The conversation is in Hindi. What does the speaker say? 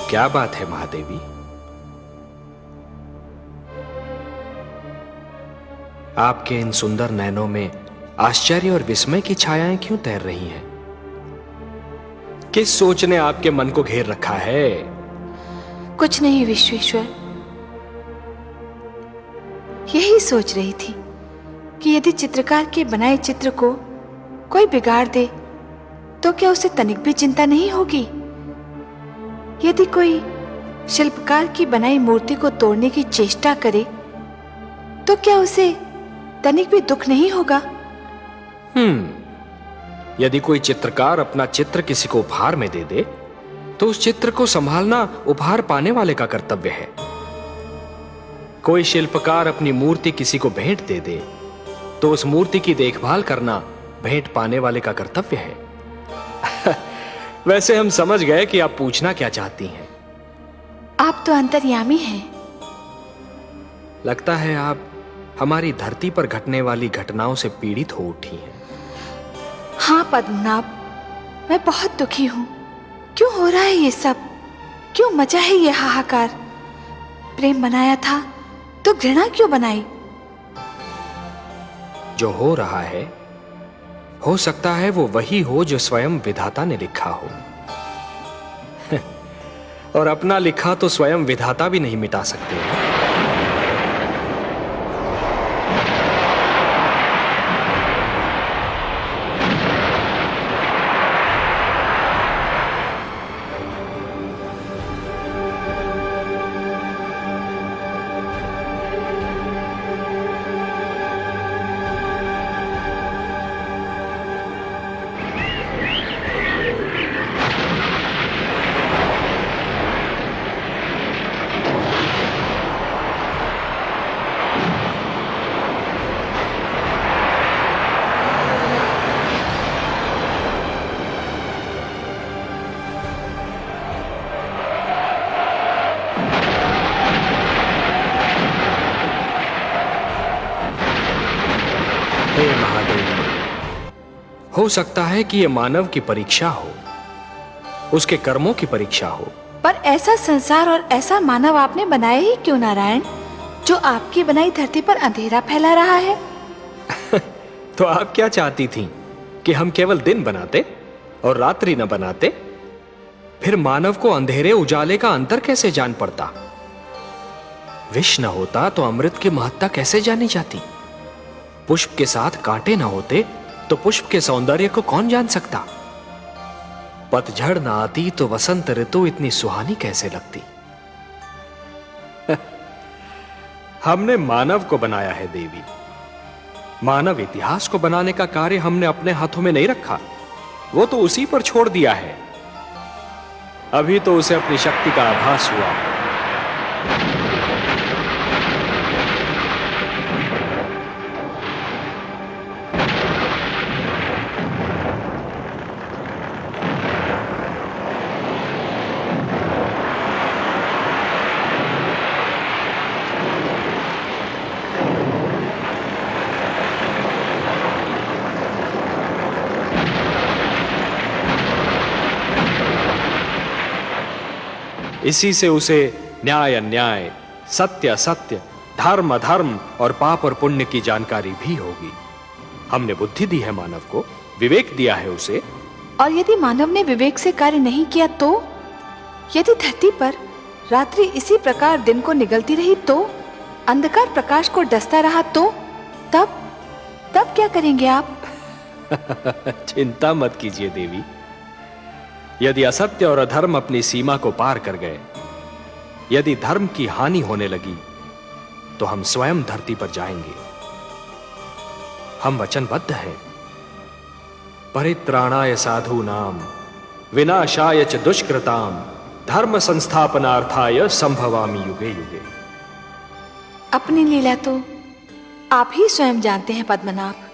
क्या बात है महादेवी? आपके इन सुंदर नैनों में आश्चर्य और विस्मय की छायाएं क्यों तैर रही हैं? किस सोच ने आपके मन को घेर रखा है? कुछ नहीं विश्वेश्वर, यही सोच रही थी कि यदि चित्रकार के बनाए चित्र को कोई बिगाड़ दे तो क्या उसे तनिक भी चिंता नहीं होगी? यदि कोई शिल्पकार की बनाई मूर्ति को तोड़ने की चेष्टा करे तो क्या उसे तनिक भी दुख नहीं होगा? यदि कोई चित्रकार अपना चित्र किसी को उपहार में दे दे तो उस चित्र को संभालना उपहार पाने वाले का कर्तव्य है। कोई शिल्पकार अपनी मूर्ति किसी को भेंट दे दे तो उस मूर्ति की देखभाल करना भेंट पाने वाले का कर्तव्य है। वैसे हम समझ गए कि आप पूछना क्या चाहती हैं। आप तो अंतर्यामी हैं। लगता है आप हमारी धरती पर घटने वाली घटनाओं से पीड़ित हो उठी हैं। हाँ पद्मनाभ, मैं बहुत दुखी हूं। क्यों हो रहा है ये सब? क्यों मचा है ये हाहाकार? प्रेम बनाया था तो घृणा क्यों बनाई? जो हो रहा है हो सकता है वो वही हो जो स्वयं विधाता ने लिखा हो। और अपना लिखा तो स्वयं विधाता भी नहीं मिटा सकते। हे महादेव, हो सकता है कि यह मानव की परीक्षा हो, उसके कर्मों की परीक्षा हो। पर ऐसा संसार और ऐसा मानव आपने बनाया ही क्यों नारायण, जो आपकी बनाई धरती पर अंधेरा फैला रहा है? तो आप क्या चाहती थीं कि हम केवल दिन बनाते और रात्रि न बनाते? फिर मानव को अंधेरे उजाले का अंतर कैसे जान पड़ता? विष न होता तो अमृत की महत्ता कैसे जानी जाती? पुष्प के साथ कांटे न होते तो पुष्प के सौंदर्य को कौन जान सकता? पतझड़ न आती तो वसंत ऋतु इतनी सुहानी कैसे लगती? हमने मानव को बनाया है देवी। मानव इतिहास को बनाने का कार्य हमने अपने हाथों में नहीं रखा, वो तो उसी पर छोड़ दिया है। अभी तो उसे अपनी शक्ति का आभास हुआ। इसी से उसे न्याय अन्याय, सत्य असत्य, धर्म अधर्म और पाप और पुण्य की जानकारी भी होगी। हमने बुद्धि दी है मानव को, विवेक दिया है उसे। और यदि मानव ने विवेक से कार्य नहीं किया तो? यदि धरती पर रात्रि इसी प्रकार दिन को निगलती रही तो? अंधकार प्रकाश को डसता रहा तो? तब क्या करेंगे आप? चिंता मत कीजिए देवी। यदि असत्य और अधर्म अपनी सीमा को पार कर गए, यदि धर्म की हानि होने लगी, तो हम स्वयं धरती पर जाएंगे। हम वचनबद्ध हैं। परित्राणाय साधूनाम विनाशाय च दुष्कृताम धर्म संस्थापनार्थाय संभवामि युगे युगे। अपनी लीला तो आप ही स्वयं जानते हैं पद्मनाभ।